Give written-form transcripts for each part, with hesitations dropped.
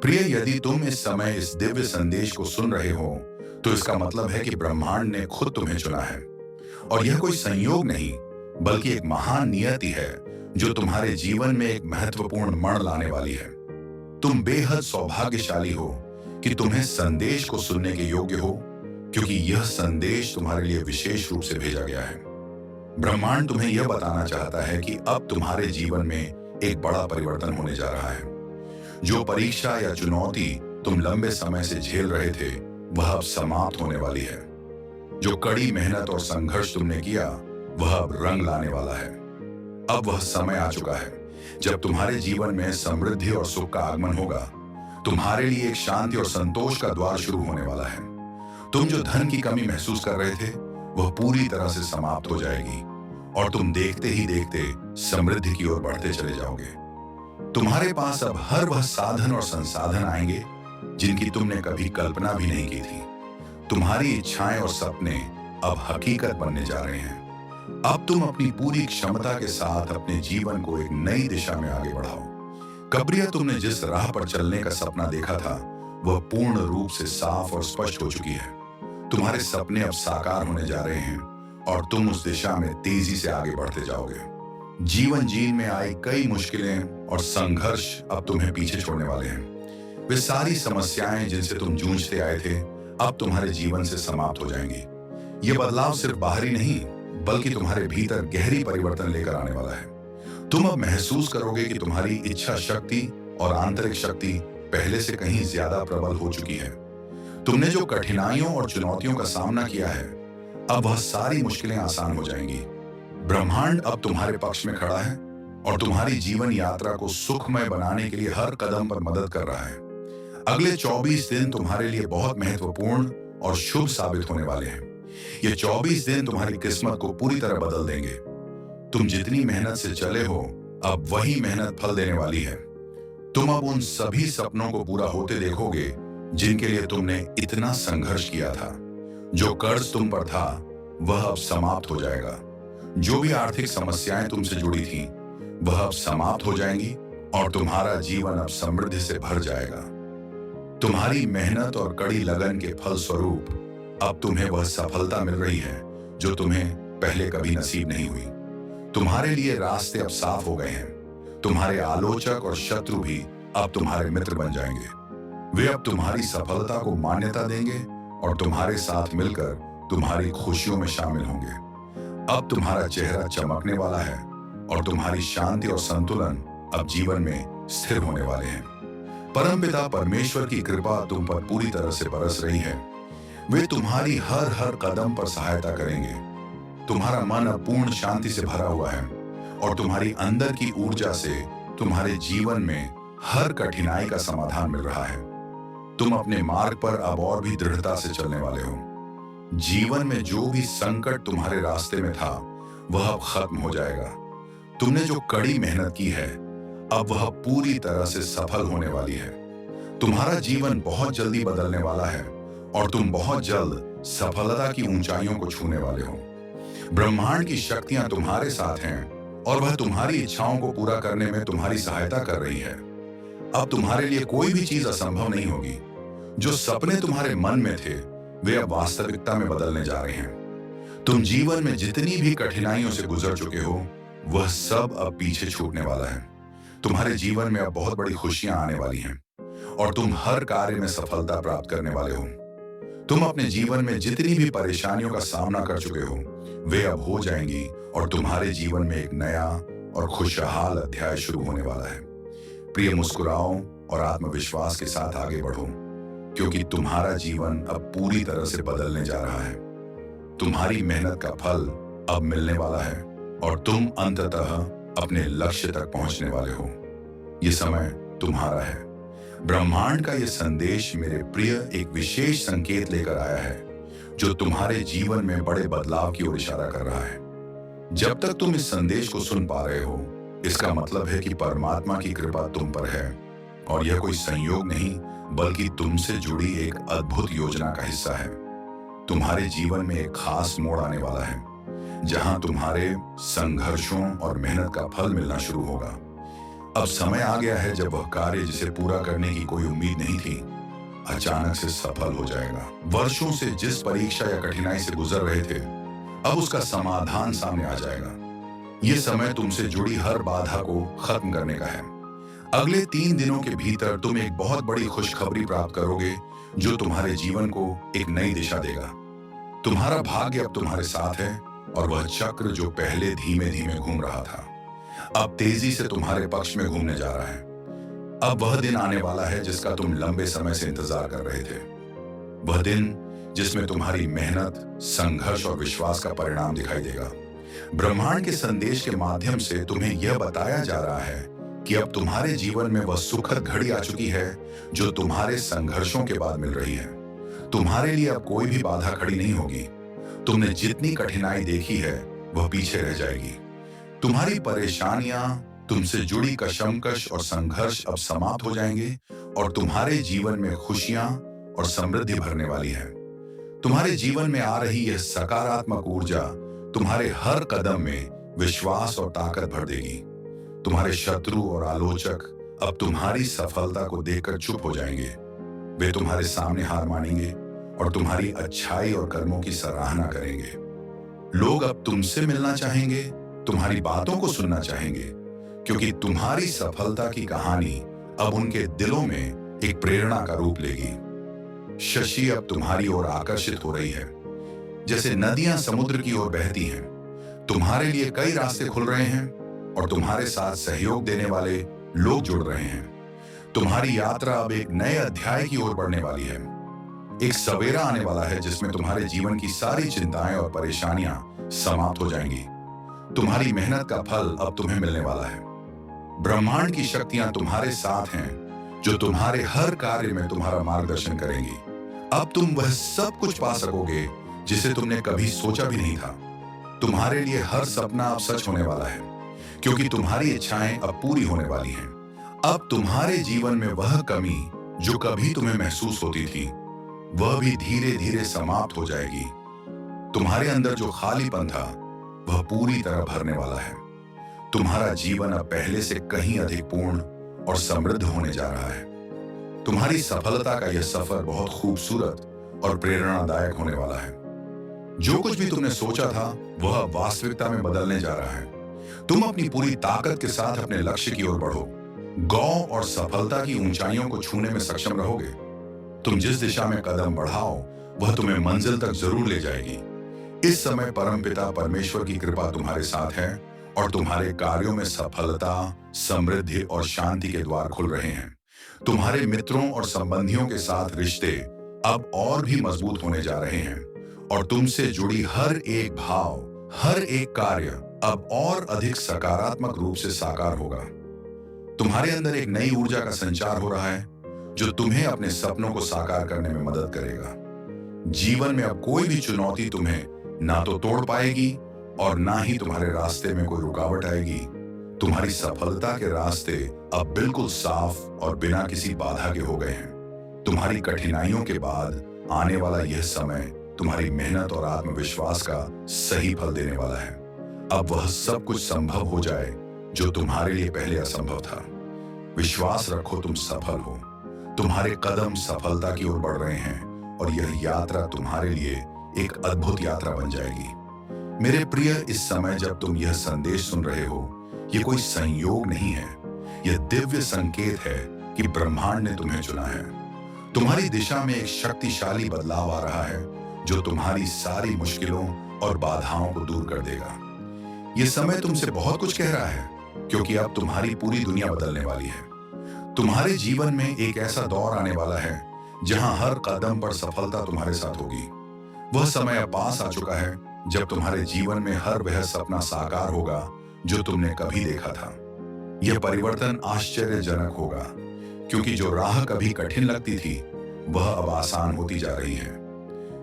प्रिय, यदि तुम इस समय इस दिव्य संदेश को सुन रहे हो, तो इसका मतलब है कि ब्रह्मांड ने खुद तुम्हें चुना है। और यह कोई संयोग नहीं, बल्कि एक महान नियति है जो तुम्हारे जीवन में एक महत्वपूर्ण मण लाने वाली है। तुम बेहद सौभाग्यशाली हो कि तुम्हें संदेश को सुनने के योग्य हो, क्योंकि यह संदेश तुम्हारे लिए विशेष रूप से भेजा गया है। ब्रह्मांड तुम्हें यह बताना चाहता है कि अब तुम्हारे जीवन में एक बड़ा परिवर्तन होने जा रहा है। जो परीक्षा या चुनौती तुम लंबे समय से झेल रहे थे, वह अब समाप्त होने वाली है। जो कड़ी मेहनत और संघर्ष तुमने किया, वह अब रंग लाने वाला है। अब वह समय आ चुका है जब तुम्हारे जीवन में समृद्धि और सुख का आगमन होगा। तुम्हारे लिए एक शांति और संतोष का द्वार शुरू होने वाला है। तुम जो धन की कमी महसूस कर रहे थे, वह पूरी तरह से समाप्त हो जाएगी और तुम देखते ही देखते समृद्धि की ओर बढ़ते चले जाओगे। तुम्हारे पास अब हर वह साधन और संसाधन आएंगे जिनकी तुमने कभी कल्पना भी नहीं की थी। तुम्हारी इच्छाएं और सपने अब हकीकत बनने जा रहे हैं। अब तुम अपनी पूरी क्षमता के साथ अपने जीवन को एक नई दिशा में आगे बढ़ाओ। कब्रिया, तुमने जिस राह पर चलने का सपना देखा था, वह पूर्ण रूप से साफ और स्पष्ट हो चुकी है। तुम्हारे सपने अब साकार होने जा रहे हैं और तुम उस दिशा में तेजी से आगे बढ़ते जाओगे। जीवन जीन में आई कई मुश्किलें और संघर्ष अब तुम्हें पीछे छोड़ने वाले हैं। वे सारी समस्याएं जिनसे तुम जूझते आए थे, अब तुम्हारे जीवन से समाप्त हो जाएंगी। ये बदलाव सिर्फ बाहरी नहीं, बल्कि तुम्हारे भीतर गहरी परिवर्तन लेकर आने वाला है। तुम अब महसूस करोगे कि तुम्हारी इच्छा शक्ति और आंतरिक शक्ति पहले से कहीं ज्यादा प्रबल हो चुकी है। तुमने जो कठिनाइयों और चुनौतियों का सामना किया है, अब वह सारी मुश्किलें आसान हो जाएंगी। ब्रह्मांड अब तुम्हारे पक्ष में खड़ा है और तुम्हारी जीवन यात्रा को सुखमय बनाने के लिए हर कदम पर मदद कर रहा है। अगले 24 दिन तुम्हारे लिए बहुत महत्वपूर्ण और शुभ साबित होने वाले हैं। ये 24 दिन तुम्हारी किस्मत को पूरी तरह बदल देंगे। तुम जितनी मेहनत से चले हो, अब वही मेहनत फल देने वाली है। तुम अब उन सभी सपनों को पूरा होते देखोगे जिनके लिए तुमने इतना संघर्ष किया था। जो कर्ज तुम पर था, वह अब समाप्त हो जाएगा। जो भी आर्थिक समस्याएं तुमसे जुड़ी थीं, वह अब समाप्त हो जाएंगी और तुम्हारा जीवन अब समृद्धि से भर जाएगा। तुम्हारी मेहनत और कड़ी लगन के फल स्वरूप अब तुम्हें वह सफलता मिल रही है जो तुम्हें पहले कभी नसीब नहीं हुई। तुम्हारे लिए रास्ते अब साफ हो गए हैं। तुम्हारे आलोचक और शत्रु भी अब तुम्हारे मित्र बन जाएंगे। वे अब तुम्हारी सफलता को मान्यता देंगे और तुम्हारे साथ मिलकर तुम्हारी खुशियों में शामिल होंगे। अब तुम्हारा चेहरा चमकने वाला है और तुम्हारी शांति और संतुलन अब जीवन में स्थिर होने वाले हैं। परमपिता परमेश्वर की कृपा तुम पर पूरी तरह से बरस रही है। वे तुम्हारी हर हर कदम पर सहायता करेंगे। तुम्हारा मन अब पूर्ण शांति से भरा हुआ है और तुम्हारी अंदर की ऊर्जा से तुम्हारे जीवन में हर कठिनाई का समाधान मिल रहा है। तुम अपने मार्ग पर अब और भी दृढ़ता से चलने वाले हो। जीवन में जो भी संकट तुम्हारे रास्ते में था, वह अब खत्म हो जाएगा। तुमने जो कड़ी मेहनत की है, अब वह पूरी तरह से सफल होने वाली है। तुम्हारा जीवन बहुत जल्दी बदलने वाला है और तुम बहुत जल्द सफलता की ऊंचाइयों को छूने वाले हो। ब्रह्मांड की शक्तियां तुम्हारे साथ हैं और वह तुम्हारी इच्छाओं को पूरा करने में तुम्हारी सहायता कर रही है। अब तुम्हारे लिए कोई भी चीज असंभव नहीं होगी। जो सपने तुम्हारे मन में थे, वे अब वास्तविकता में बदलने जा रहे हैं। तुम जीवन में जितनी भी कठिनाइयों से गुजर चुके हो, वह सब अब पीछे छूटने वाला है। तुम्हारे जीवन में अब बहुत बड़ी खुशियां आने वाली हैं और तुम हर कार्य में सफलता प्राप्त करने वाले हो। तुम अपने जीवन में जितनी भी परेशानियों का सामना कर चुके हो, वे अब हो जाएंगी और तुम्हारे जीवन में एक नया और खुशहाल अध्याय शुरू होने वाला है। प्रिय, मुस्कुराओ और आत्मविश्वास के साथ आगे बढ़ो, क्योंकि तुम्हारा जीवन अब पूरी तरह से बदलने जा रहा है। तुम्हारी मेहनत का फल अब मिलने वाला है और तुम अंततः अपने लक्ष्य तक पहुंचने वाले हो। ये समय तुम्हारा है। ब्रह्मांड का ये संदेश, मेरे प्रिय, एक विशेष संकेत लेकर आया है जो तुम्हारे जीवन में बड़े बदलाव की ओर इशारा कर रहा है। जब तक तुम इस संदेश को सुन पा रहे हो, इसका मतलब है कि परमात्मा की कृपा तुम पर है और यह कोई संयोग नहीं, बल्कि तुमसे जुड़ी एक अद्भुत योजना का हिस्सा है। तुम्हारे जीवन में एक खास मोड़ आने वाला है, जहां तुम्हारे संघर्षों और मेहनत का फल मिलना शुरू होगा। अब समय आ गया है जब वह कार्य जिसे पूरा करने की कोई उम्मीद नहीं थी, अचानक से सफल हो जाएगा। वर्षों से जिस परीक्षा या कठिनाई से गुजर रहे थे, अब उसका समाधान सामने आ जाएगा। ये समय तुमसे जुड़ी हर बाधा को खत्म करने का है। अगले 3 दिनों के भीतर तुम एक बहुत बड़ी खुशखबरी प्राप्त करोगे, जो तुम्हारे जीवन को एक नई दिशा देगा। तुम्हारा भाग्य अब तुम्हारे साथ है, और वह चक्र जो पहले धीमे धीमे घूम रहा था, अब तेजी से तुम्हारे पक्ष में घूमने जा रहा है। अब वह दिन आने वाला है जिसका तुम लंबे समय से इंतजार कर रहे थे। वह दिन जिसमें तुम्हारी मेहनत, संघर्ष और विश्वास का परिणाम दिखाई देगा। ब्रह्मांड के संदेश के माध्यम से तुम्हें यह बताया जा रहा है कि अब तुम्हारे जीवन में वह सुखद घड़ी आ चुकी है जो तुम्हारे संघर्षों के बाद मिल रही है। तुम्हारे लिए अब कोई भी बाधा खड़ी नहीं होगी। तुमने जितनी कठिनाई देखी है वह पीछे रह जाएगी। तुम्हारी परेशानियां, तुमसे जुड़ी कशमकश और संघर्ष अब समाप्त हो जाएंगे, और तुम्हारे जीवन में खुशियां और समृद्धि भरने वाली है। तुम्हारे जीवन में आ रही यह सकारात्मक ऊर्जा तुम्हारे हर कदम में विश्वास और ताकत भर देगी। तुम्हारे शत्रु और आलोचक अब तुम्हारी सफलता को देखकर चुप हो जाएंगे। वे तुम्हारे सामने हार मानेंगे और तुम्हारी अच्छाई और कर्मों की सराहना करेंगे। लोग अब तुमसे मिलना चाहेंगे, तुम्हारी बातों को सुनना चाहेंगे, क्योंकि तुम्हारी सफलता की कहानी अब उनके दिलों में एक प्रेरणा का रूप लेगी। शशि अब तुम्हारी ओर आकर्षित हो रही है, जैसे नदियां समुद्र की ओर बहती हैं। तुम्हारे लिए कई रास्ते खुल रहे हैं, और तुम्हारे साथ सहयोग देने वाले लोग जुड़ रहे हैं। तुम्हारी यात्रा अब एक नए अध्याय की ओर बढ़ने वाली है। एक सवेरा आने वाला है जिसमें तुम्हारे जीवन की सारी चिंताएं और परेशानियां समाप्त हो जाएंगी। तुम्हारी मेहनत का फल अब तुम्हें मिलने वाला है। ब्रह्मांड की शक्तियां तुम्हारे साथ हैं, जो तुम्हारे हर कार्य में तुम्हारा मार्गदर्शन करेंगी। अब तुम वह सब कुछ पा सकोगे जिसे तुमने कभी सोचा भी नहीं था। तुम्हारे लिए हर सपना अब सच होने वाला है, क्योंकि तुम्हारी इच्छाएं अब पूरी होने वाली हैं। अब तुम्हारे जीवन में वह कमी जो कभी तुम्हें महसूस होती थी, वह भी धीरे धीरे समाप्त हो जाएगी। तुम्हारे अंदर जो खालीपन था, वह पूरी तरह भरने वाला है। तुम्हारा जीवन अब पहले से कहीं अधिक पूर्ण और समृद्ध होने जा रहा है। तुम्हारी सफलता का यह सफर बहुत खूबसूरत और प्रेरणादायक होने वाला है। जो कुछ भी तुमने सोचा था, वह अब वास्तविकता में बदलने जा रहा है। तुम अपनी पूरी ताकत के साथ अपने लक्ष्य की ओर बढ़ो। गौरव और सफलता की ऊंचाइयों को छूने में सक्षम रहोगे। तुम जिस दिशा में कदम बढ़ाओ, वह तुम्हें मंजिल तक जरूर ले जाएगी। इस समय परमपिता परमेश्वर की कृपा तुम्हारे साथ है, और तुम्हारे कार्यों में सफलता, समृद्धि और शांति के द्वार खुल रहे हैं। तुम्हारे मित्रों और संबंधियों के साथ रिश्ते अब और भी मजबूत होने जा रहे हैं, और तुमसे जुड़ी हर एक भाव, हर एक कार्य अब और अधिक सकारात्मक रूप से साकार होगा। तुम्हारे अंदर एक नई ऊर्जा का संचार हो रहा है, जो तुम्हें अपने सपनों को साकार करने में मदद करेगा। जीवन में अब कोई भी चुनौती तुम्हें ना तो तोड़ पाएगी, और ना ही तुम्हारे रास्ते में कोई रुकावट आएगी। तुम्हारी सफलता के रास्ते अब बिल्कुल साफ और बिना किसी बाधा के हो गए हैं। तुम्हारी कठिनाइयों के बाद आने वाला यह समय तुम्हारी मेहनत और आत्मविश्वास का सही फल देने वाला है। अब वह सब कुछ संभव हो जाए जो तुम्हारे लिए पहले असंभव था। विश्वास रखो, तुम सफल हो। तुम्हारे कदम सफलता की ओर बढ़ रहे हैं, और यह यात्रा तुम्हारे लिए एक अद्भुत यात्रा बन जाएगी। मेरे प्रिय, इस समय जब तुम यह संदेश सुन रहे हो, यह कोई संयोग नहीं है, यह दिव्य संकेत है कि ब्रह्मांड ने तुम्हें चुना है। तुम्हारी दिशा में एक शक्तिशाली बदलाव आ रहा है, जो तुम्हारी सारी मुश्किलों और बाधाओं को दूर कर देगा। यह समय तुमसे बहुत कुछ कह रहा है, क्योंकि अब तुम्हारी पूरी दुनिया बदलने वाली है। तुम्हारे जीवन में एक ऐसा दौर आने वाला है जहां हर कदम पर सफलता तुम्हारे साथ होगी। वह समय अब पास आ चुका है जब तुम्हारे जीवन में हर वह सपना साकार होगा जो तुमने कभी देखा था। यह परिवर्तन आश्चर्यजनक होगा, क्योंकि जो राह कभी कठिन लगती थी, वह अब आसान होती जा रही है।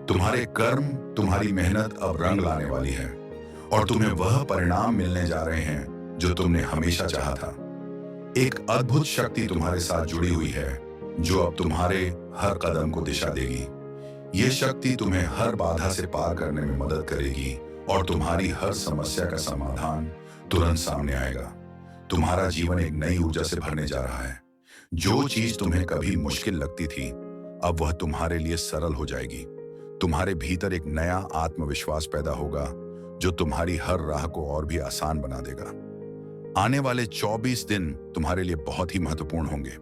तुम्हारे कर्म, तुम्हारी मेहनत अब रंग लाने वाली है, और तुम्हें वह परिणाम मिलने जा रहे हैं जो तुमने हमेशा चाहा था। एक अद्भुत शक्ति तुम्हारे साथ जुड़ी हुई है, जो अब तुम्हारे हर कदम को दिशा देगी। यह शक्ति तुम्हें हर बाधा से पार करने में मदद करेगी, और तुम्हारी हर समस्या का समाधान तुरंत सामने आएगा। तुम्हारा जीवन एक नई ऊर्जा से भरने जा रहा है। जो चीज तुम्हें कभी मुश्किल लगती थी, अब वह तुम्हारे लिए सरल हो जाएगी। तुम्हारे भीतर एक नया आत्मविश्वास पैदा होगा जो तुम्हारी हर राह को और भी आसान बना देगा। आने वाले 24 दिन तुम्हारे लिए बहुत ही महत्वपूर्ण होंगे।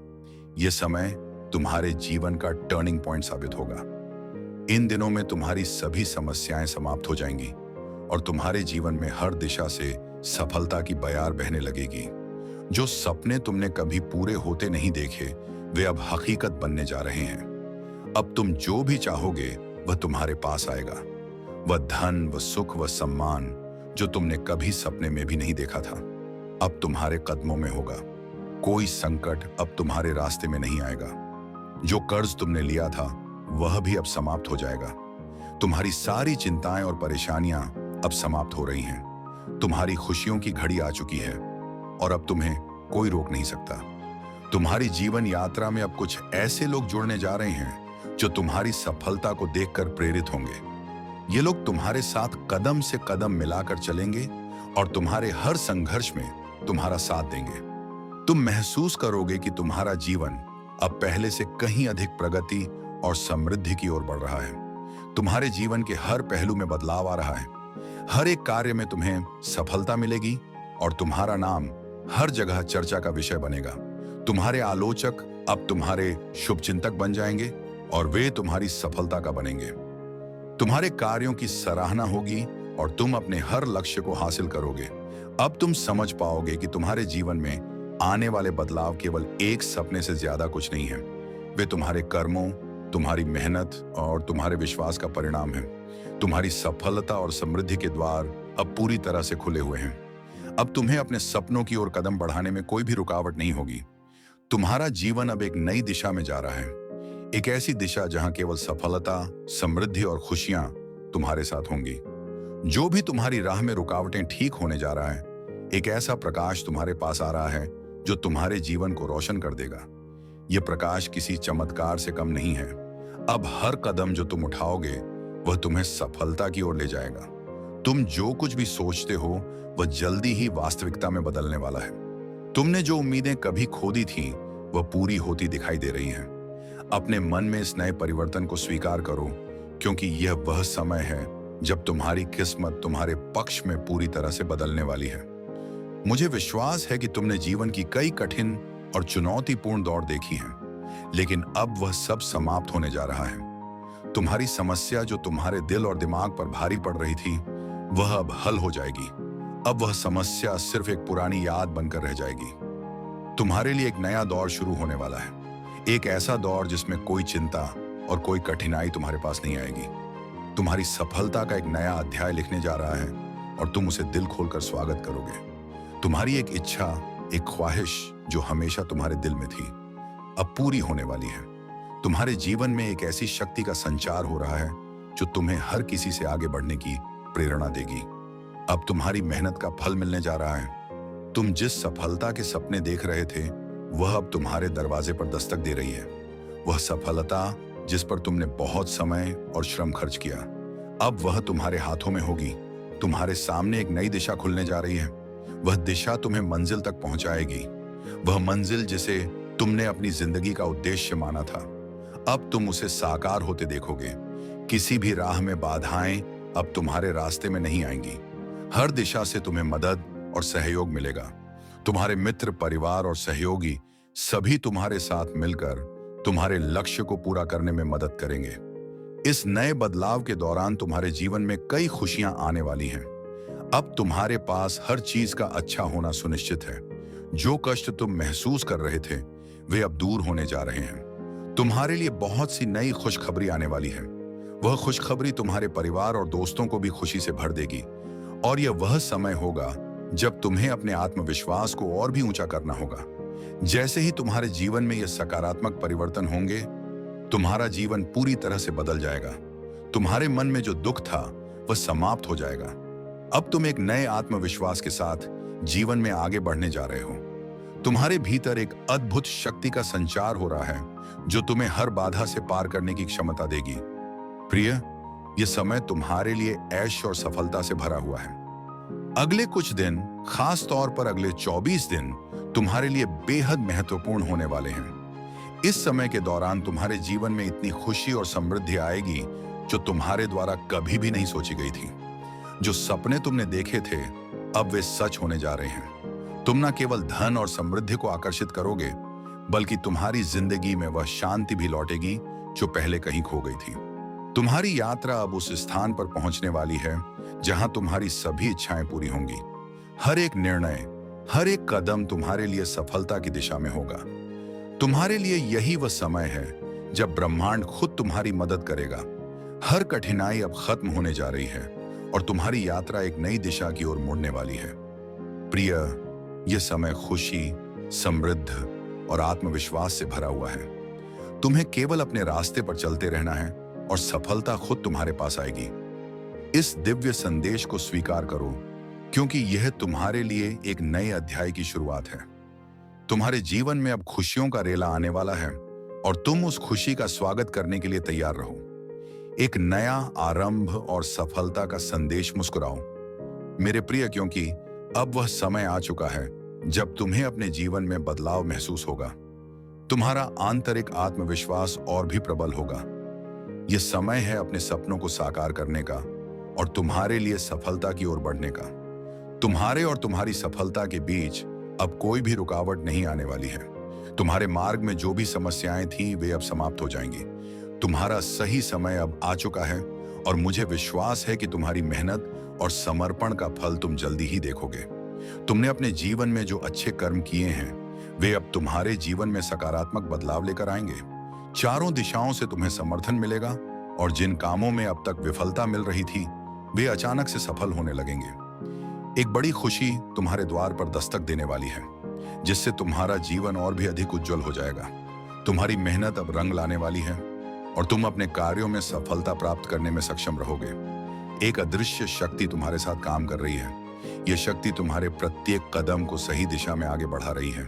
ये समय तुम्हारे जीवन का टर्निंग पॉइंट साबित होगा। इन दिनों में तुम्हारी सभी समस्याएं समाप्त हो जाएंगी और तुम्हारे जीवन में हर दिशा से सफलता की बयार बहने लगेगी। जो सपने तुमने कभी पूरे होते नहीं देखे, वे अब हकीकत बनने जा रहे हैं। अब तुम जो भी चाहोगे वह तुम्हारे पास आएगा। वह धन, वह सुख, वह सम्मान जो तुमने कभी सपने में भी नहीं देखा था, अब तुम्हारे कदमों में होगा। कोई संकट अब तुम्हारे रास्ते में नहीं आएगा। जो कर्ज तुमने लिया था वह भी अब समाप्त हो जाएगा। तुम्हारी सारी चिंताएं और परेशानियां अब समाप्त हो रही हैं। तुम्हारी खुशियों की घड़ी आ चुकी है और अब तुम्हें कोई रोक नहीं सकता। तुम्हारी जीवन यात्रा में अब कुछ ऐसे लोग जुड़ने जा रहे हैं जो तुम्हारी सफलता को देखकर प्रेरित होंगे। ये लोग तुम्हारे साथ कदम से कदम मिलाकर चलेंगे और तुम्हारे हर संघर्ष में तुम्हारा साथ देंगे। तुम महसूस करोगे कि तुम्हारा जीवन अब पहले से कहीं अधिक प्रगति और समृद्धि की ओर बढ़ रहा है। तुम्हारे जीवन के हर पहलू में बदलाव आ रहा है। हर एक कार्य में तुम्हें सफलता मिलेगी और तुम्हारा नाम हर जगह चर्चा का विषय बनेगा। तुम्हारे आलोचक अब तुम्हारे शुभचिंतक बन जाएंगे और वे तुम्हारी सफलता का बनेंगे। तुम्हारे कार्यों की सराहना होगी और तुम अपने हर लक्ष्य को हासिल करोगे। अब तुम समझ पाओगे कि तुम्हारे जीवन में आने वाले बदलाव केवल एक सपने से ज्यादा कुछ नहीं है। वे तुम्हारे कर्मों, तुम्हारी मेहनत और तुम्हारे विश्वास का परिणाम है। तुम्हारी सफलता और समृद्धि के द्वार अब पूरी तरह से खुले हुए हैं। अब तुम्हें अपने सपनों की ओर कदम बढ़ाने में कोई भी रुकावट नहीं होगी। तुम्हारा जीवन अब एक नई दिशा में जा रहा है, एक ऐसी दिशा जहां केवल सफलता, समृद्धि और खुशियां तुम्हारे साथ होंगी। जो भी तुम्हारी राह में रुकावटें ठीक होने जा रहा है, एक ऐसा प्रकाश तुम्हारे पास आ रहा है जो तुम्हारे जीवन को रोशन कर देगा। यह प्रकाश किसी चमत्कार से कम नहीं है। अब हर कदम जो तुम उठाओगे वह तुम्हें सफलता की ओर ले जाएगा। तुम जो कुछ भी सोचते हो वह जल्दी ही वास्तविकता में बदलने वाला है। तुमने जो उम्मीदें कभी खो दी थीं, वह पूरी होती दिखाई दे रही हैं। अपने मन में इस नए परिवर्तन को स्वीकार करो, क्योंकि यह वह समय है जब तुम्हारी किस्मत तुम्हारे पक्ष में पूरी तरह से बदलने वाली है। मुझे विश्वास है कि तुमने जीवन की कई कठिन और चुनौतीपूर्ण दौर देखी हैं, लेकिन अब वह सब समाप्त होने जा रहा है। तुम्हारी समस्या जो तुम्हारे दिल और दिमाग पर भारी पड़ रही थी, वह अब हल हो जाएगी। अब वह समस्या सिर्फ एक पुरानी याद बनकर रह जाएगी। तुम्हारे लिए एक नया दौर शुरू होने वाला है, एक ऐसा दौर जिसमें कोई चिंता और कोई कठिनाई तुम्हारे पास नहीं आएगी। तुम्हारी सफलता का एक नया अध्याय लिखने जा रहा है और तुम उसे दिल खोलकर स्वागत करोगे। तुम्हारी एक इच्छा, एक ख्वाहिश जो हमेशा तुम्हारे दिल में थी, अब पूरी होने वाली है। तुम्हारे जीवन में एक ऐसी शक्ति का संचार हो रहा है जो तुम्हें हर किसी से आगे बढ़ने की प्रेरणा देगी। अब तुम्हारी मेहनत का फल मिलने जा रहा है। तुम जिस सफलता के सपने देख रहे थे, वह अब तुम्हारे दरवाजे पर दस्तक दे रही है। वह सफलता जिस पर तुमने बहुत समय और श्रम खर्च किया, अब वह तुम्हारे हाथों में होगी। तुम्हारे सामने एक नई दिशा खुलने जा रही है। वह दिशा तुम्हें मंजिल तक पहुंचाएगी। वह मंजिल जिसे तुमने अपनी जिंदगी का उद्देश्य माना था, अब तुम उसे साकार होते देखोगे। किसी भी राह में बाधाएं अब तुम्हारे रास्ते में नहीं आएंगी। हर दिशा से तुम्हें मदद और सहयोग मिलेगा। तुम्हारे मित्र, परिवार और सहयोगी सभी तुम्हारे साथ मिलकर तुम्हारे लक्ष्य को पूरा करने में मदद करेंगे। इस नए बदलाव के दौरान तुम्हारे जीवन में कई खुशियां आने वाली हैं। अब तुम्हारे पास हर चीज का अच्छा होना सुनिश्चित है। जो कष्ट तुम महसूस कर रहे थे, वे अब दूर होने जा रहे हैं। तुम्हारे लिए बहुत सी नई खुशखबरी आने वाली है। वह खुशखबरी तुम्हारे परिवार और दोस्तों को भी खुशी से भर देगी और यह वह समय होगा जब तुम्हें अपने आत्मविश्वास को और भी ऊंचा करना होगा। जैसे ही तुम्हारे जीवन में यह सकारात्मक परिवर्तन होंगे, तुम्हारा जीवन पूरी तरह से बदल जाएगा। तुम्हारे मन में जो दुख था वह समाप्त हो जाएगा। अब तुम एक नए आत्मविश्वास के साथ जीवन में आगे बढ़ने जा रहे हो। तुम्हारे भीतर एक अद्भुत शक्ति का संचार हो रहा है जो तुम्हें हर बाधा से पार करने की क्षमता देगी। प्रिय, यह समय तुम्हारे लिए ऐश और सफलता से भरा हुआ है। अगले कुछ दिन, खास तौर पर अगले 24 दिन तुम्हारे लिए बेहद महत्वपूर्ण होने वाले हैं। इस समय के दौरान तुम्हारे जीवन में इतनी खुशी और समृद्धि आएगी जो तुम्हारे द्वारा कभी भी नहीं सोची गई थी। जो सपने तुमने देखे थे, अब वे सच होने जा रहे हैं। तुम न केवल धन और समृद्धि को आकर्षित करोगे, बल्कि तुम्हारी जिंदगी में वह शांति भी लौटेगी जो पहले कहीं खो गई थी। तुम्हारी यात्रा अब उस स्थान पर पहुंचने वाली है जहां तुम्हारी सभी इच्छाएं पूरी होंगी। हर एक निर्णय, हर एक कदम तुम्हारे लिए सफलता की दिशा में होगा। तुम्हारे लिए यही वह समय है जब ब्रह्मांड खुद तुम्हारी मदद करेगा। हर कठिनाई अब खत्म होने जा रही है और तुम्हारी यात्रा एक नई दिशा की ओर मुड़ने वाली है। प्रिय, यह समय खुशी, समृद्ध और आत्मविश्वास से भरा हुआ है। तुम्हें केवल अपने रास्ते पर चलते रहना है और सफलता खुद तुम्हारे पास आएगी। इस दिव्य संदेश को स्वीकार करो, क्योंकि यह तुम्हारे लिए एक नए अध्याय की शुरुआत है। तुम्हारे जीवन में अब खुशियों का रेला आने वाला है और तुम उस खुशी का स्वागत करने के लिए तैयार रहो। एक नया आरंभ और सफलता का संदेश मुस्कुराओ मेरे प्रिय, क्योंकि अब वह समय आ चुका है जब तुम्हें अपने जीवन में बदलाव महसूस होगा। तुम्हारा आंतरिक आत्मविश्वास और भी प्रबल होगा। यह समय है अपने सपनों को साकार करने का और तुम्हारे लिए सफलता की ओर बढ़ने का। तुम्हारे और तुम्हारी सफलता के बीच अब कोई भी रुकावट नहीं आने वाली है। तुम्हारे मार्ग में जो भी समस्याएं थी, वे अब समाप्त हो जाएंगी। तुम्हारा सही समय अब आ चुका है और मुझे विश्वास है कि तुम्हारी मेहनत और समर्पण का फल तुम जल्दी ही देखोगे। तुमने अपने जीवन में जो अच्छे कर्म किए हैं, वे अब तुम्हारे जीवन में सकारात्मक बदलाव लेकर आएंगे। चारों दिशाओं से तुम्हें समर्थन मिलेगा और जिन कामों में अब तक विफलता मिल रही थी, वे अचानक से सफल होने लगेंगे। एक बड़ी खुशी तुम्हारे द्वार पर दस्तक देने वाली है, जिससे तुम्हारा जीवन और भी अधिक उज्जवल हो जाएगा। तुम्हारी मेहनत अब रंग लाने वाली है और तुम अपने कार्यों में सफलता प्राप्त करने में सक्षम रहोगे। एक अदृश्य शक्ति तुम्हारे साथ काम कर रही है। यह शक्ति तुम्हारे प्रत्येक कदम को सही दिशा में आगे बढ़ा रही है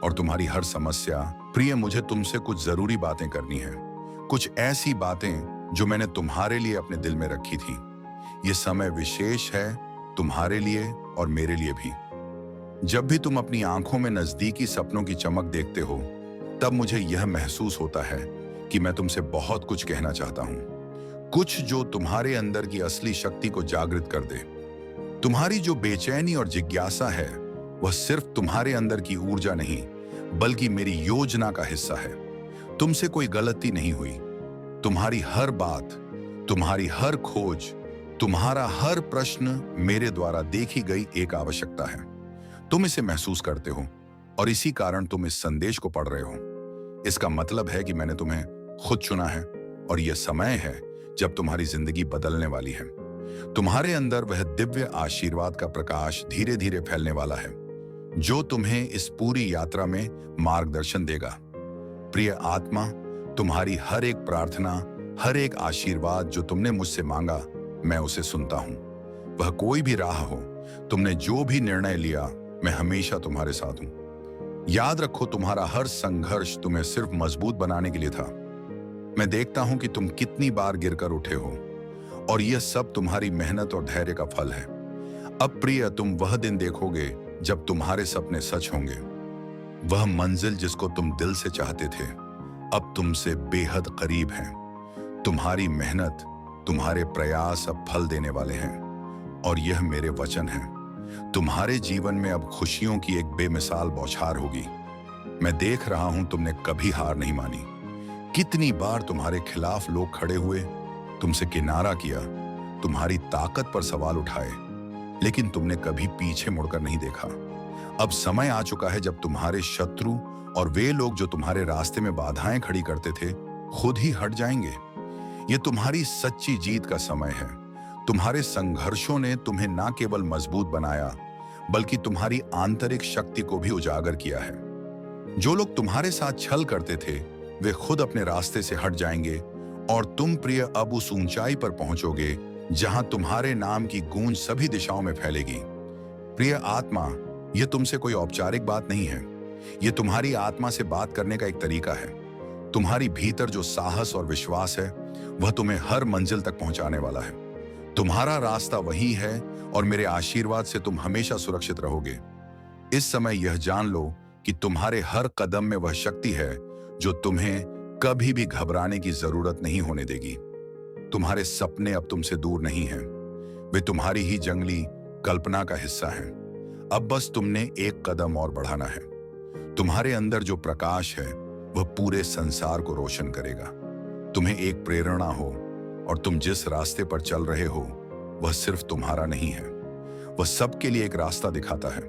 और तुम्हारी हर समस्या। प्रिय, मुझे तुमसे कुछ जरूरी बातें करनी है, कुछ ऐसी बातें जो मैंने तुम्हारे लिए अपने दिल में रखी थी। यह समय विशेष है तुम्हारे लिए और मेरे लिए भी। जब भी तुम अपनी आंखों में नजदीकी सपनों की चमक देखते हो, तब मुझे यह महसूस होता है कि मैं तुमसे बहुत कुछ कहना चाहता हूं, कुछ जो तुम्हारे अंदर की असली शक्ति को जागृत कर दे। तुम्हारी जो बेचैनी और जिज्ञासा है, वह सिर्फ तुम्हारे अंदर की ऊर्जा नहीं, बल्कि मेरी योजना का हिस्सा है। तुमसे कोई गलती नहीं हुई। तुम्हारी हर बात, तुम्हारी हर खोज, तुम्हारा हर प्रश्न मेरे द्वारा देखी गई एक आवश्यकता है। तुम इसे महसूस करते हो और इसी कारण तुम इस संदेश को पढ़ रहे हो। इसका मतलब है कि मैंने तुम्हें खुद चुना है और यह समय है जब तुम्हारी जिंदगी बदलने वाली है। तुम्हारे अंदर वह दिव्य आशीर्वाद का प्रकाश धीरे धीरे फैलने वाला है, जो तुम्हें इस पूरी यात्रा में मार्गदर्शन देगा। प्रिय आत्मा, तुम्हारी हर एक प्रार्थना, हर एक आशीर्वाद जो तुमने मुझसे मांगा, मैं उसे सुनता हूं। वह कोई भी राह हो, तुमने जो भी निर्णय लिया, मैं हमेशा तुम्हारे साथ हूं। याद रखो, तुम्हारा हर संघर्ष तुम्हें सिर्फ मजबूत बनाने के लिए था। मैं देखता हूं कि तुम कितनी बार गिरकर उठे हो और यह सब तुम्हारी मेहनत और धैर्य का फल है। अब प्रिय, तुम वह दिन देखोगे जब तुम्हारे सपने सच होंगे। वह मंजिल जिसको तुम दिल से चाहते थे, अब तुमसे बेहद करीब है। तुम्हारी मेहनत, तुम्हारे प्रयास अब फल देने वाले हैं और यह मेरे वचन है। तुम्हारे जीवन में अब खुशियों की एक बेमिसाल बौछार होगी। मैं देख रहा हूं तुमने कभी हार नहीं मानी। कितनी बार तुम्हारे खिलाफ लोग खड़े हुए, तुमसे किनारा किया, तुम्हारी ताकत पर सवाल उठाए, लेकिन तुमने कभी पीछे मुड़कर नहीं देखा। अब समय आ चुका है जब तुम्हारे शत्रु और वे लोग जो तुम्हारे रास्ते में बाधाएं खड़ी करते थे, खुद ही हट जाएंगे। यह तुम्हारी सच्ची जीत का समय है। तुम्हारे संघर्षों ने तुम्हें न केवल मजबूत बनाया, बल्कि तुम्हारी आंतरिक शक्ति को भी उजागर किया है। जो लोग तुम्हारे साथ छल करते थे, वे खुद अपने रास्ते से हट जाएंगे और तुम प्रिय अब उस ऊंचाई पर पहुंचोगे जहां तुम्हारे नाम की गूंज सभी दिशाओं में फैलेगी। प्रिय आत्मा, यह तुमसे कोई औपचारिक बात नहीं है। यह तुम्हारी आत्मा से बात करने का एक तरीका है। तुम्हारी भीतर जो साहस और विश्वास है, वह तुम्हें हर मंजिल तक पहुंचाने वाला है। तुम्हारा रास्ता वही है और मेरे आशीर्वाद से तुम हमेशा सुरक्षित रहोगे। इस समय यह जान लो कि तुम्हारे हर कदम में वह शक्ति है जो तुम्हें कभी भी घबराने की जरूरत नहीं होने देगी। तुम्हारे सपने अब तुमसे दूर नहीं हैं, वे तुम्हारी ही जंगली कल्पना का हिस्सा हैं। अब बस तुमने एक कदम और बढ़ाना है। तुम्हारे अंदर जो प्रकाश है वह पूरे संसार को रोशन करेगा। तुम्हें एक प्रेरणा हो और तुम जिस रास्ते पर चल रहे हो वह सिर्फ तुम्हारा नहीं है, वह सबके लिए एक रास्ता दिखाता है।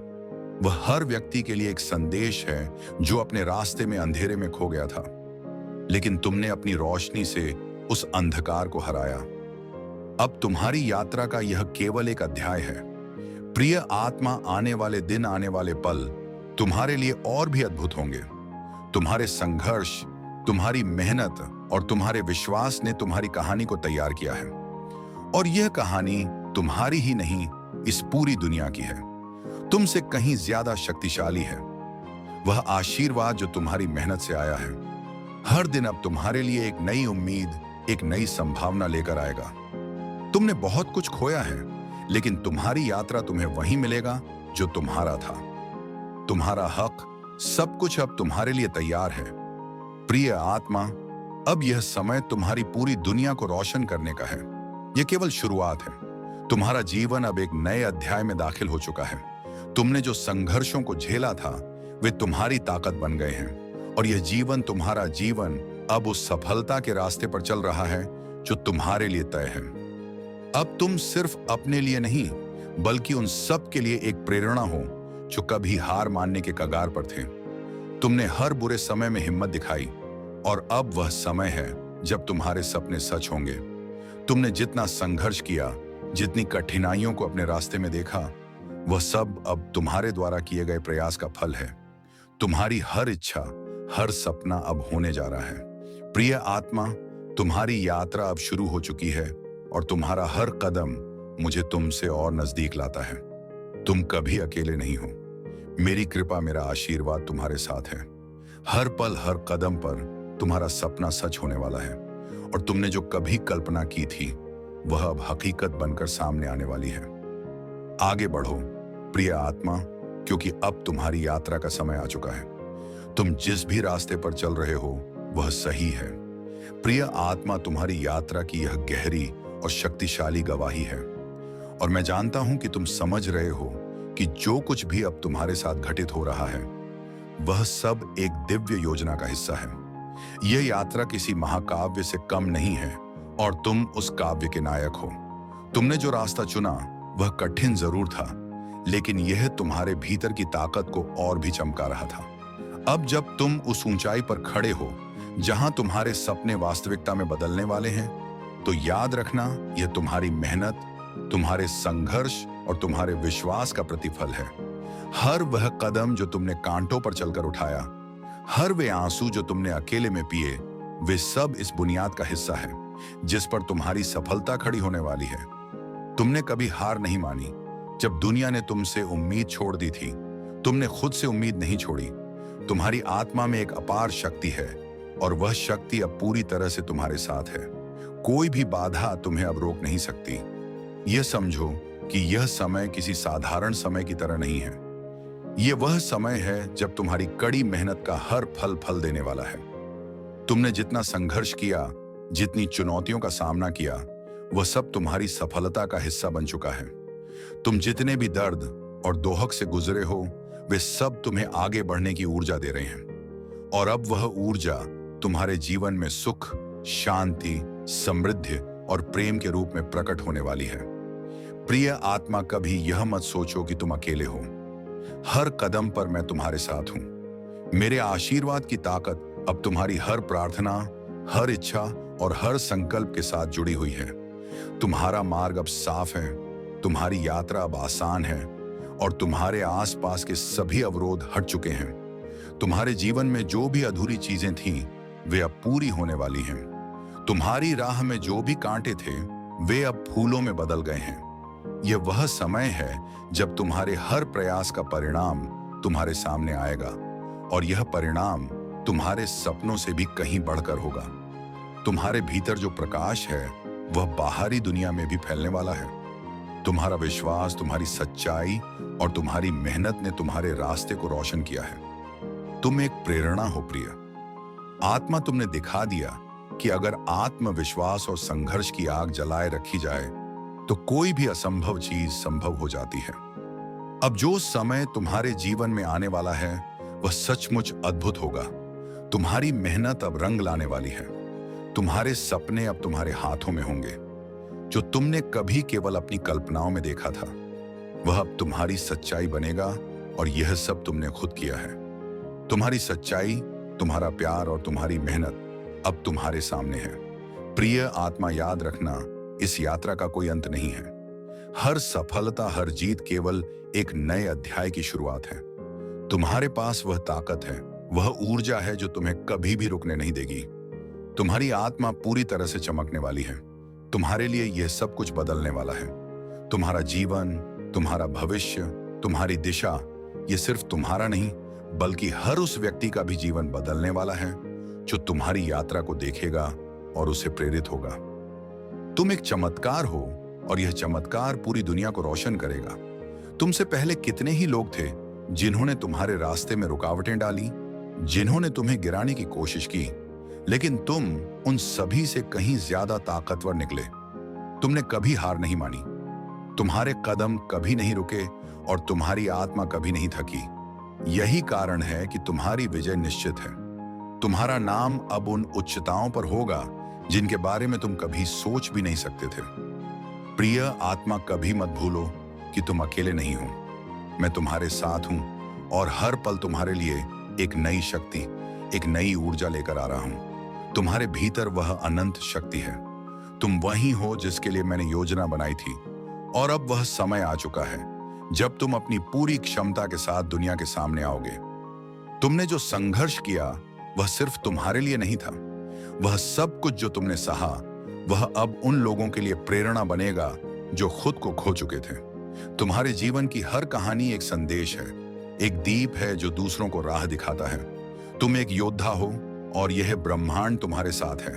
वह हर व्यक्ति के लिए एक संदेश है जो अपने रास्ते में अंधेरे में खो गया था, लेकिन तुमने अपनी रोशनी से उस अंधकार को हराया। अब तुम्हारी यात्रा का यह केवल एक अध्याय है। प्रिय आत्मा, आने वाले दिन, आने वाले पल तुम्हारे लिए और भी अद्भुत होंगे। तुम्हारे संघर्ष, तुम्हारी मेहनत और तुम्हारे विश्वास ने तुम्हारी कहानी को तैयार किया है, और यह कहानी तुम्हारी ही नहीं, इस पूरी दुनिया की है। तुमसे कहीं ज्यादा शक्तिशाली है वह आशीर्वाद जो तुम्हारी मेहनत से आया है। हर दिन अब तुम्हारे लिए एक नई उम्मीद, एक नई संभावना लेकर आएगा। तुमने बहुत कुछ खोया है, लेकिन तुम्हारी यात्रा तुम्हें वहीं मिलेगा जो तुम्हारा था। तुम्हारा हक, सब कुछ अब तुम्हारे लिए तैयार है। प्रिय आत्मा, अब यह समय तुम्हारी पूरी दुनिया को रोशन करने का है। यह केवल शुरुआत है। तुम्हारा जीवन अब एक नए अध्याय में दाखिल हो चुका है। तुमने जो संघर्षों को झेला था वे तुम्हारी ताकत बन गए हैं, और यह जीवन, तुम्हारा जीवन अब उस सफलता के रास्ते पर चल रहा है जो तुम्हारे लिए तय है। अब तुम सिर्फ अपने लिए नहीं, बल्कि उन सब के लिए एक प्रेरणा हो जो कभी हार मानने के कगार पर थे। तुमने हर बुरे समय में हिम्मत दिखाई, और अब वह समय है जब तुम्हारे सपने सच होंगे। तुमने जितना संघर्ष किया, जितनी कठिनाइयों को अपने रास्ते में देखा, वह सब अब तुम्हारे द्वारा किए गए प्रयास का फल है। तुम्हारी हर इच्छा, हर सपना अब होने जा रहा है। प्रिय आत्मा, तुम्हारी यात्रा अब शुरू हो चुकी है, और तुम्हारा हर कदम मुझे तुमसे और नजदीक लाता है। तुम कभी अकेले नहीं हो। मेरी कृपा, मेरा आशीर्वाद तुम्हारे साथ है। हर पल, हर कदम पर तुम्हारा सपना सच होने वाला है, और तुमने जो कभी कल्पना की थी वह अब हकीकत बनकर सामने आने वाली है। आगे बढ़ो प्रिय आत्मा, क्योंकि अब तुम्हारी यात्रा का समय आ चुका है। तुम जिस भी रास्ते पर चल रहे हो वह सही है। प्रिय आत्मा, तुम्हारी यात्रा की यह गहरी और शक्तिशाली गवाही है, और मैं जानता हूं कि तुम समझ रहे हो कि जो कुछ भी अब तुम्हारे साथ घटित हो रहा है वह सब एक दिव्य योजना का हिस्सा है। यह यात्रा किसी महाकाव्य से कम नहीं है, और तुम उस काव्य के नायक हो। तुमने जो रास्ता चुना वह कठिन जरूर था, लेकिन यह तुम्हारे भीतर की ताकत को और भी चमका रहा था। अब जब तुम उस ऊंचाई पर खड़े हो जहां तुम्हारे सपने वास्तविकता में बदलने वाले हैं, तो याद रखना, यह तुम्हारी मेहनत, तुम्हारे संघर्ष और तुम्हारे विश्वास का प्रतिफल है। हर वह कदम जो तुमने कांटों पर चलकर उठाया, हर वे आंसू जो तुमने अकेले में पिए, वे सब इस बुनियाद का हिस्सा है जिस पर तुम्हारी सफलता खड़ी होने वाली है। तुमने कभी हार नहीं मानी। जब दुनिया ने तुमसे उम्मीद छोड़ दी थी, तुमने खुद से उम्मीद नहीं छोड़ी। तुम्हारी आत्मा में एक अपार शक्ति है, और वह शक्ति अब पूरी तरह से तुम्हारे साथ है। कोई भी बाधा तुम्हें अब रोक नहीं सकती। यह समझो कि यह समय किसी साधारण समय की तरह नहीं है। यह वह समय है जब तुम्हारी कड़ी मेहनत का हर फल देने वाला है। तुमने जितना संघर्ष किया, जितनी चुनौतियों का सामना किया, वह सब तुम्हारी सफलता का हिस्सा बन चुका है। तुम जितने भी दर्द और दोहक से गुजरे हो, वे सब तुम्हें आगे बढ़ने की ऊर्जा दे रहे हैं, और अब वह ऊर्जा तुम्हारे जीवन में सुख, शांति, समृद्धि और प्रेम के रूप में प्रकट होने वाली है। प्रिय आत्मा, कभी यह मत सोचो कि तुम अकेले हो। हर कदम पर मैं तुम्हारे साथ हूं। मेरे आशीर्वाद की ताकत अब तुम्हारी हर प्रार्थना, हर इच्छा और हर संकल्प के साथ जुड़ी हुई है। तुम्हारा मार्ग अब साफ है, तुम्हारी यात्रा अब आसान है, और तुम्हारे आसपास के सभी अवरोध हट चुके हैं। तुम्हारे जीवन में जो भी अधूरी चीजें थीं, वे अब पूरी होने वाली हैं। तुम्हारी राह में जो भी कांटे थे, वे अब फूलों में बदल गए हैं। यह वह समय है जब तुम्हारे हर प्रयास का परिणाम तुम्हारे सामने आएगा, और यह परिणाम तुम्हारे सपनों से भी कहीं बढ़कर होगा। तुम्हारे भीतर जो प्रकाश है वह बाहरी दुनिया में भी फैलने वाला है। तुम्हारा विश्वास, तुम्हारी सच्चाई और तुम्हारी मेहनत ने तुम्हारे रास्ते को रोशन किया है। तुम एक प्रेरणा हो प्रिय। आत्मा तुमने दिखा दिया कि अगर आत्मविश्वास और संघर्ष की आग जलाए रखी जाए तो कोई भी असंभव चीज संभव हो जाती है। अब जो समय तुम्हारे जीवन में आने वाला है वह सचमुच अद्भुत होगा। तुम्हारी मेहनत अब रंग लाने वाली है। तुम्हारे सपने अब तुम्हारे हाथों में होंगे। जो तुमने कभी केवल अपनी कल्पनाओं में देखा था वह अब तुम्हारी सच्चाई बनेगा, और यह सब तुमने खुद किया है। तुम्हारी सच्चाई, तुम्हारा प्यार और तुम्हारी मेहनत अब तुम्हारे सामने है। प्रिय आत्मा, याद रखना, इस यात्रा का कोई अंत नहीं है। हर सफलता, हर जीत केवल एक नए अध्याय की शुरुआत है। तुम्हारे पास वह ताकत है, वह ऊर्जा है जो तुम्हें कभी भी रुकने नहीं देगी। तुम्हारी आत्मा पूरी तरह से चमकने वाली है। तुम्हारे लिए यह सब कुछ बदलने वाला है। तुम्हारा जीवन, तुम्हारा भविष्य, तुम्हारी दिशा, ये सिर्फ तुम्हारा नहीं बल्कि हर उस व्यक्ति का भी जीवन बदलने वाला है जो तुम्हारी यात्रा को देखेगा और उसे प्रेरित होगा। तुम एक चमत्कार हो और यह चमत्कार पूरी दुनिया को रोशन करेगा। तुमसे पहले कितने ही लोग थे जिन्होंने तुम्हारे रास्ते में रुकावटें डाली, जिन्होंने तुम्हें गिराने की कोशिश की, लेकिन तुम उन सभी से कहीं ज्यादा ताकतवर निकले। तुमने कभी हार नहीं मानी। तुम्हारे कदम कभी नहीं रुके और तुम्हारी आत्मा कभी नहीं थकी। यही कारण है कि तुम्हारी विजय निश्चित है। तुम्हारा नाम अब उन उच्चताओं पर होगा जिनके बारे में तुम कभी सोच भी नहीं सकते थे। प्रिय आत्मा, कभी मत भूलो कि तुम अकेले नहीं हो। मैं तुम्हारे साथ हूं और हर पल तुम्हारे लिए एक नई शक्ति, एक नई ऊर्जा लेकर आ रहा हूं। तुम्हारे भीतर वह अनंत शक्ति है। तुम वही हो जिसके लिए मैंने योजना बनाई थी, और अब वह समय आ चुका है जब तुम अपनी पूरी क्षमता के साथ दुनिया के सामने आओगे। तुमने जो संघर्ष किया वह सिर्फ तुम्हारे लिए नहीं था। वह सब कुछ जो तुमने सहा वह अब उन लोगों के लिए प्रेरणा बनेगा जो खुद को खो चुके थे। तुम्हारे जीवन की हर कहानी एक संदेश है, एक दीप है जो दूसरों को राह दिखाता है। तुम एक योद्धा हो और यह ब्रह्मांड तुम्हारे साथ है।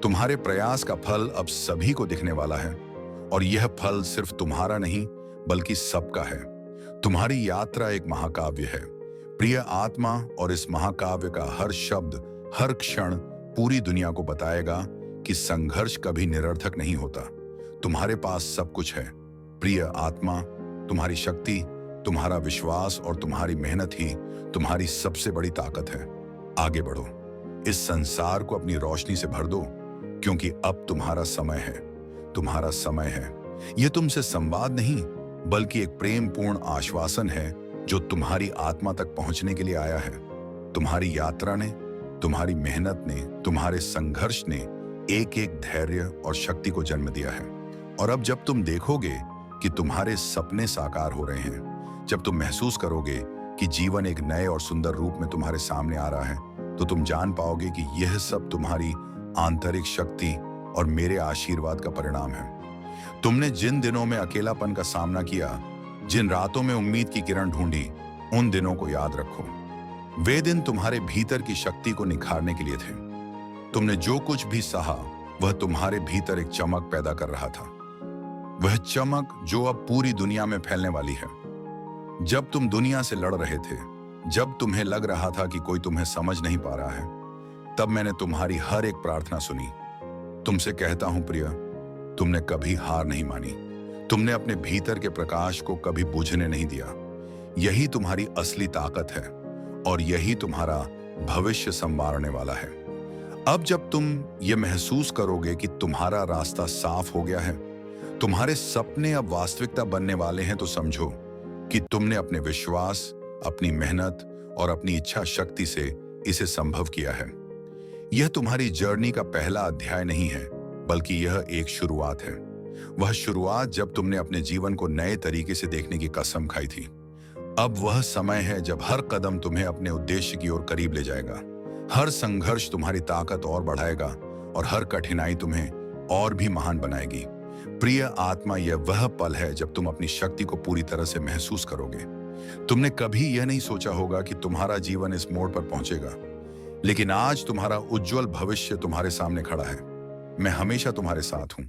तुम्हारे प्रयास का फल अब सभी को दिखने वाला है, और यह फल सिर्फ तुम्हारा नहीं बल्कि सबका है। तुम्हारी यात्रा एक महाकाव्य है प्रिय आत्मा, और इस महाकाव्य का हर शब्द, हर क्षण पूरी दुनिया को बताएगा कि संघर्ष कभी निरर्थक नहीं होता। तुम्हारे पास सब कुछ है प्रिय आत्मा। तुम्हारी शक्ति, तुम्हारा विश्वास और तुम्हारी मेहनत ही तुम्हारी सबसे बड़ी ताकत है। आगे बढ़ो, इस संसार को अपनी रोशनी से भर दो, क्योंकि अब तुम्हारा समय है। तुम्हारा समय है। यह तुमसे संवाद नहीं बल्कि एक प्रेम पूर्ण आश्वासन है जो तुम्हारी आत्मा तक पहुंचने के लिए आया है। तुम्हारी यात्रा ने, तुम्हारी मेहनत ने, तुम्हारे संघर्ष ने एक एक धैर्य और शक्ति को जन्म दिया है। और अब जब तुम देखोगे कि तुम्हारे सपने साकार हो रहे हैं, जब तुम महसूस करोगे कि जीवन एक नए और सुंदर रूप में तुम्हारे सामने आ रहा है, तो तुम जान पाओगे कि यह सब तुम्हारी आंतरिक शक्ति और मेरे आशीर्वाद का परिणाम है। तुमने जिन दिनों में अकेलापन का सामना किया, जिन रातों में उम्मीद की किरण ढूंढी, उन दिनों को याद रखो। वे दिन तुम्हारे भीतर की शक्ति को निखारने के लिए थे। तुमने जो कुछ भी सहा वह तुम्हारे भीतर एक चमक पैदा कर रहा था। वह चमक जो अब पूरी दुनिया में फैलने वाली है। जब तुम दुनिया से लड़ रहे थे, जब तुम्हें लग रहा था कि कोई तुम्हें समझ नहीं पा रहा है, तब मैंने तुम्हारी हर एक प्रार्थना सुनी। तुमसे कहता हूं प्रिय, तुमने कभी हार नहीं मानी। तुमने अपने भीतर के प्रकाश को कभी बुझने नहीं दिया। यही तुम्हारी असली ताकत है और यही तुम्हारा भविष्य संवारने वाला है। अब जब तुम ये महसूस करोगे कि तुम्हारा रास्ता साफ हो गया है, तुम्हारे सपने अब वास्तविकता बनने वाले हैं, तो समझो कि तुमने अपने विश्वास, अपनी मेहनत और अपनी इच्छा शक्ति से इसे संभव किया है। यह तुम्हारी जर्नी का पहला अध्याय नहीं है बल्कि यह एक शुरुआत है। वह शुरुआत जब तुमने अपने जीवन को नए तरीके से देखने की कसम खाई थी। अब वह समय है जब हर कदम तुम्हें अपने उद्देश्य की ओर करीब ले जाएगा। हर संघर्ष तुम्हारी ताकत और बढ़ाएगा और हर कठिनाई तुम्हें और भी महान बनाएगी। प्रिय आत्मा, यह वह पल है जब तुम अपनी शक्ति को पूरी तरह से महसूस करोगे। तुमने कभी यह नहीं सोचा होगा कि तुम्हारा जीवन इस मोड़ पर पहुंचेगा, लेकिन आज तुम्हारा उज्जवल भविष्य तुम्हारे सामने खड़ा है। मैं हमेशा तुम्हारे साथ हूं।